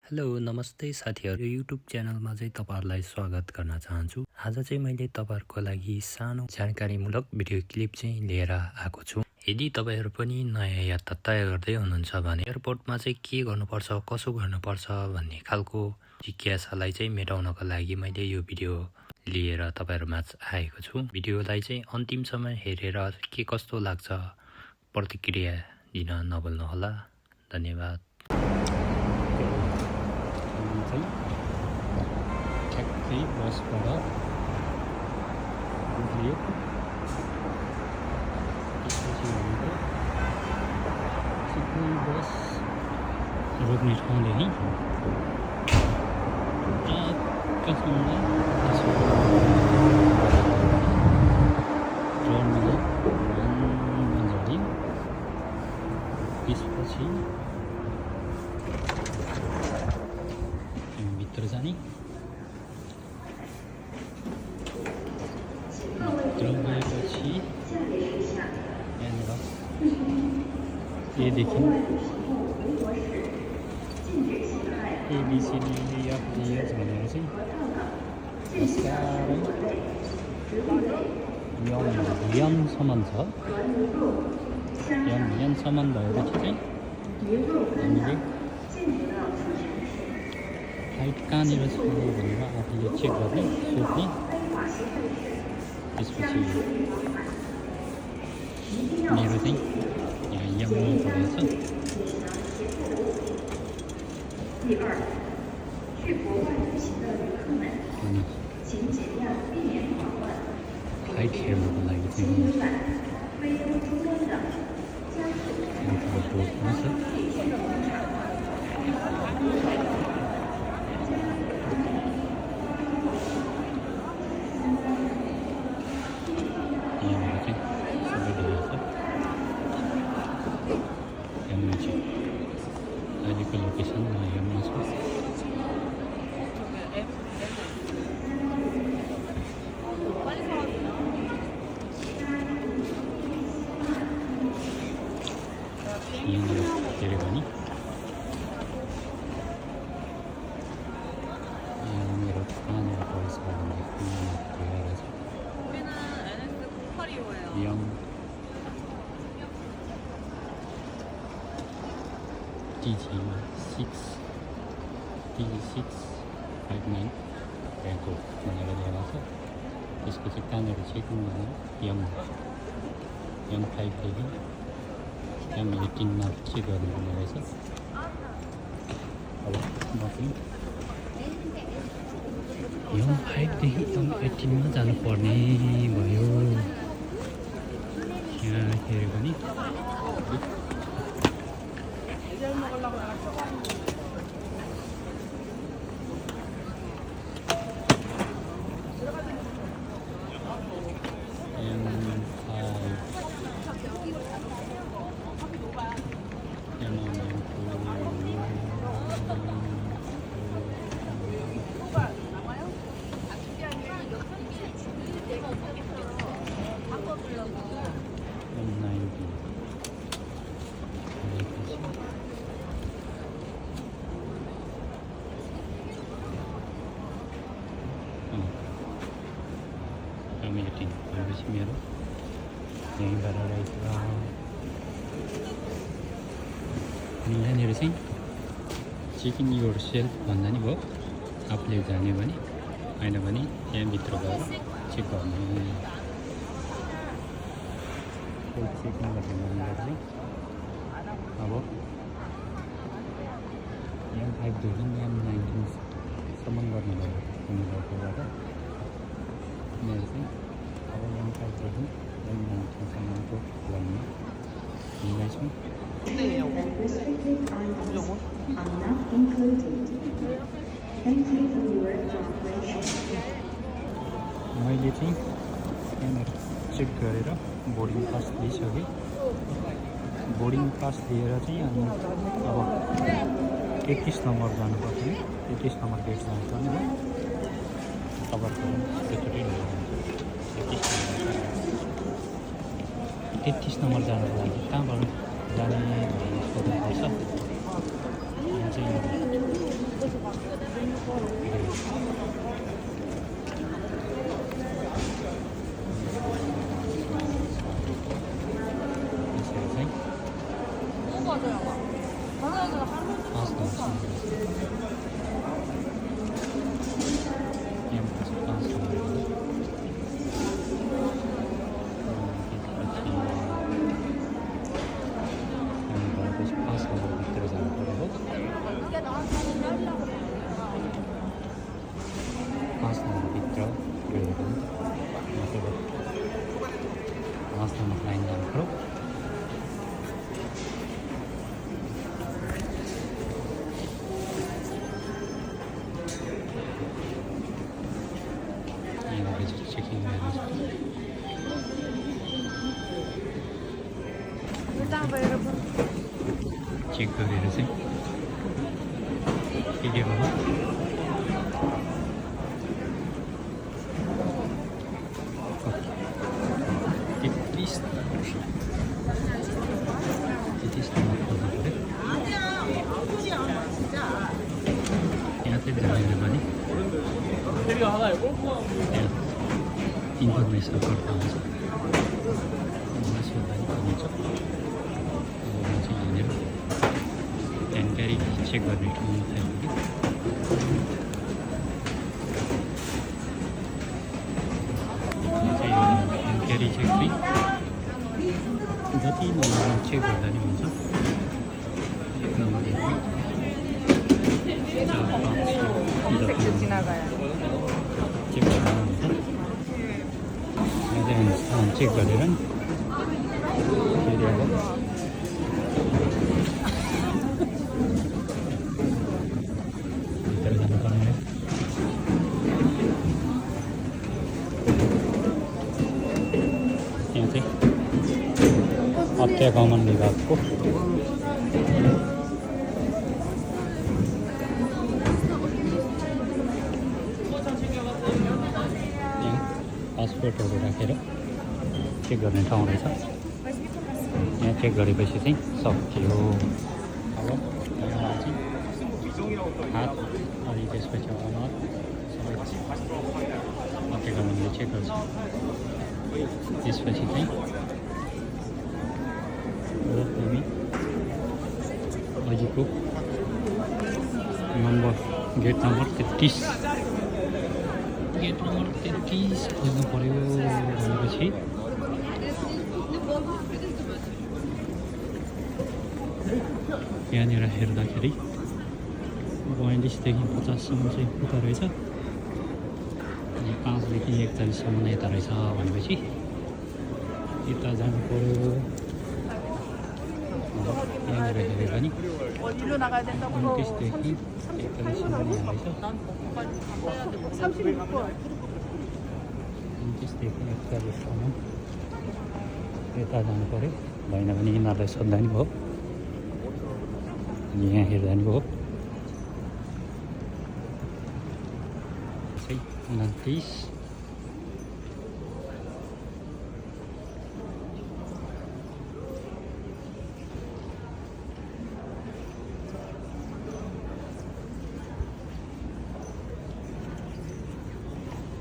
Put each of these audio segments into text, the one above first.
Hello नमस्ते साथीहरू YouTube च्यानलमा चाहिँ तपाईँहरूलाई स्वागत गर्न चाहन्छु। आज चाहिँ मैले तपाईँहरूको लागि सानो जानकारीमूलक भिडियो क्लिप चाहिँ लिएर आएको छु। यदि तपाईँहरू पनि नयाँ यात्रा तय गर्दै हुनुहुन्छ भने एयरपोर्टमा चाहिँ के गर्नुपर्छ कसो गर्नुपर्छ भन्ने खालको जिज्ञासालाई चाहिँ मेटाउनको लागि मैले यो भिडियो लिएर तपाईँहरूमा आएको छु। भिडियोलाई चाहिँ अन्तिमसम्म हेरेर के कस्तो लाग्छ प्रतिक्रिया दिन नभुल्नुहोला। धन्यवाद। ठ्याक्कै बसबाट उभियो। त्यसपछि भनेको सिधै बस रोक्ने ठाउँदेखि टर्मिनल 1मा झऱ्यो। त्यसपछि भित्र जाने भित्र गएपछि यहाँनिर एदेखि ABCDEFGH भनेर चाहिँ बिस्तारै यमसम्म छ। यमसम्म भएपछि चाहिँ हामीले फ्लाइट कहाँनिर छ भनेर आफूले चेक गर्ने सोध्ने। त्यसपछि मेरो चाहिँ यहाँ यममा परेको छ। अनि फ्लाइट हेर्नुको लागि चाहिँ बोर्डमा छ। अहिलेको लोकेसन यममा छ। यहाँनिर हेऱ्यो भने मेरो कहाँनिर परेछ भन्दाखेरि यम TG659 ब्याङ्कक भनेर लेखेको छ। त्यसपछि कहाँनिर चेकिङ गर्ने यम 5देखि यम 18मा चेक गर्नुपर्ने रहेछ। अब म पनि यम 5देखि यम 18मा जानुपर्ने भयो। यहाँ हेऱ्यो भने भएपछि मेरो यहीँबाट रहेछ। अनि यहाँनिर चाहिँ चेक इन योर सेल्फ भन्दा नि भयो। आफूले जाने भने होइन भने त्यहाँभित्र गएर चेक गर्ने। चेक नगर्ने भनेर चाहिँ अब यम 5देखि यम 19सम्म गर्नुभयो हुनुभएकोबाट मेरो चाहिँ अब यम 5देखि यम 19सम्मको लाइनमा हिँड्दैछु। मैले चाहिँ यहाँनिर चेक गरेर बोर्डिङ पास लिइसकेँ। बोर्डिङ पास लिएर चाहिँ अनि अब 31 नम्बर जानुपर्छ। 31 नम्बर गेट जानुपर्ने हो। तपाईँहरूको एकचोटि 33 नम्बर जानुको लागि कहाँबाट जाने भन्ने सोध्नुपर्छ। यहाँ चाहिँ 5 नम्बरभित्र गएर मतलब 5 नम्बर लाइन जानु पऱ्यो। चेकिङ चेक गरेर चाहिँ टिकटमा 33 नम्बर खोज्नु पऱ्यो। यहाँ चाहिँ जाने भने त्यहाँ इन्फर्मेसन गर्दा हुन्छ सोद्धा नि पाइन्छ। अब म चाहिँ यहाँनिर जानकारी चेक गर्ने ठाउँमा थाल्यो कि जानकारी चेक चाहिँ जति नम्बर चेक गर्दा नि हुन्छ। 1 नम्बर चेक गर्दा हुन्छ। चेक गरेर नि फेरि अब भित्र जानुपर्ने। यहाँ चाहिँ हत्या कमान विभागको पासपोर्टहरू राखेर चेक गर्ने ठाउँ रहेछ। यहाँ चेक गरेपछि चाहिँ सक्यो। अब यहाँ चाहिँ हात अनि त्यसपछि अनुहार सबै हत्या कमानले चेक गर्छ। त्यसपछि चाहिँ हामी अघिको नम्बर गेट नम्बर 33 खोज्नु पऱ्यो। भनेपछि यहाँनिर हेर्दाखेरि 42 देखि 50 सम्म चाहिँ उता रहेछ अनि 5 देखि 41 सम्म यता रहेछ। भनेपछि यता जानु पऱ्यो। यहाँनिर हेऱ्यो भने 29 देखि 41 सम्म यहाँ रहेछ। 29 देखि 41 सम्म यता जानु पऱ्यो। भएन भने यिनीहरूलाई सोद्धा नि भयो अनि यहाँ हेर्दा नि भयो। 29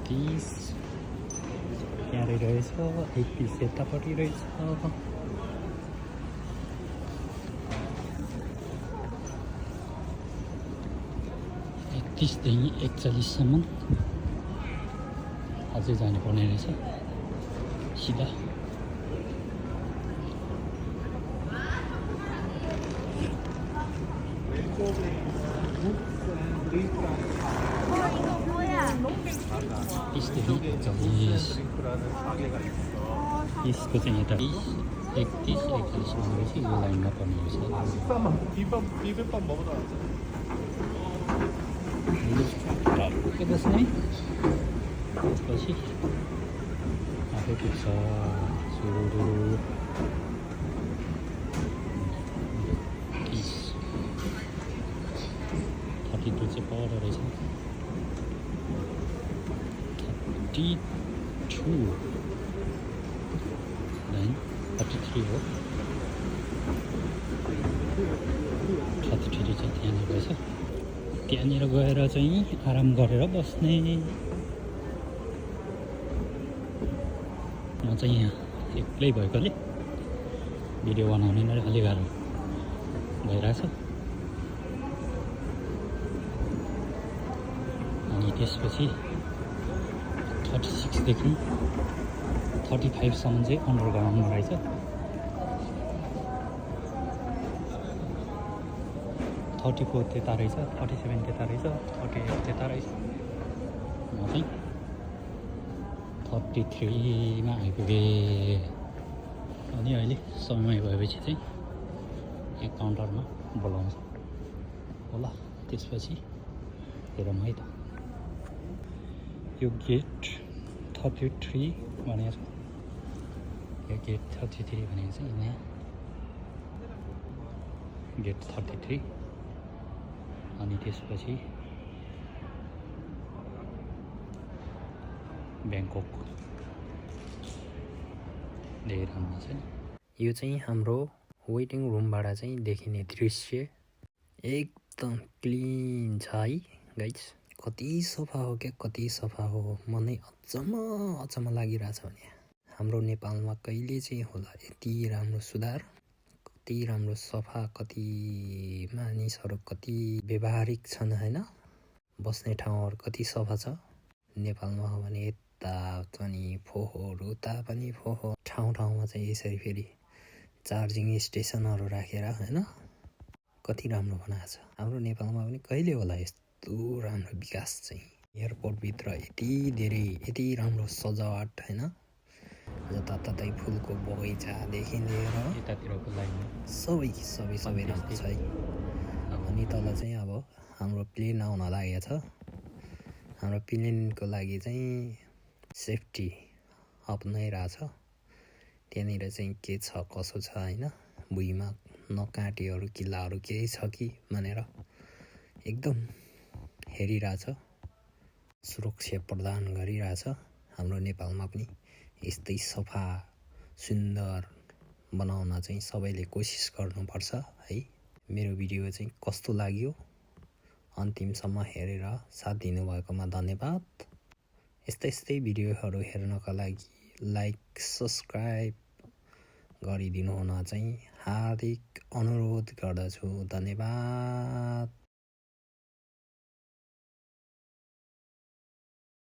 30 यहाँ रहेछ। 31 यतापट्टि रहेछ। 31 देखि 41 सम्म अझै जानुपर्ने रहेछ सिधा। त्यसको चाहिँ यता 31 41 भनेपछि यो लाइनमा पर्ने रहेछ। त्यसपछि आफै पुग्छ। 32 चाहिँ पर रहेछ। 32 लाइन 33 हो। 33 चाहिँ त्यहाँनिर रहेछ। त्यहाँनिर गएर चाहिँ आराम गरेर बस्ने। म चाहिँ यहाँ एक्लै भएकोले भिडियो बनाउने नै अलि गाह्रो भइरहेछ। अनि त्यसपछि 36 देखि 35 सम्म चाहिँ अन्डरग्राउन्डमा रहेछ। 34 त्यता रहेछ। 37 त्यता रहेछ। 38 त्यता रहेछ। म चाहिँ 33मा आइपुगेँ अनि अहिले समय भएपछि चाहिँ यहाँ काउन्टरमा बोलाउँछ होला। त्यसपछि हेरौँ है त। यो गेट 33 भनेको छ। यो गेट 33 भनेको चाहिँ यहाँ गेट 33 अनि त्यसपछि ब्याङ्कक धेरै राम्रो छ। यो चाहिँ हाम्रो वेटिङ रुमबाट चाहिँ देखिने दृश्य एकदम क्लिन छ है गाइज। कति सफा हो क्या, कति सफा हो। मलाई अचम्म लागिरहेछ भने हाम्रो नेपालमा कहिले चाहिँ होला यति राम्रो सुधार, कति राम्रो सफा, कति मानिसहरू कति व्यवहारिक छन् होइन। बस्ने ठाउँहरू कति सफा छ। नेपालमा हो भने यता पनि फोहोर उता पनि फोहोर, ठाउँमा चाहिँ यसरी फेरि चार्जिङ स्टेसनहरू राखेर होइन कति राम्रो बनाएको छ। हाम्रो नेपालमा पनि कहिले होला यस्तो राम्रो विकास चाहिँ। एयरपोर्टभित्र यति राम्रो सजावट होइन, जताततै फुलको बगैँचादेखि लिएर यतातिरको लाइन सबै राम्रो छ है। अनि तल चाहिँ अब हाम्रो प्लेन आउन लागेको छ। हाम्रो प्लेनको लागि चाहिँ सेफ्टी अप नै रहेछ। त्यहाँनिर चाहिँ के छ कसो छ होइन, भुइँमा नकाँटीहरू किल्लाहरू केही छ कि भनेर एकदम हेरिरहेछ, सुरक्षा प्रदान गरिरहेछ। हाम्रो नेपालमा पनि यस्तै सफा सुन्दर बनाउन चाहिँ सबैले कोसिस गर्नुपर्छ है। मेरो भिडियो चाहिँ कस्तो लाग्यो अन्तिमसम्म हेरेर साथ दिनुभएकोमा धन्यवाद। यस्तै भिडियोहरू हेर्नका लागि लाइक सब्सक्राइब गरिदिनु हुन चाहिँ हार्दिक अनुरोध गर्दछु। धन्यवाद।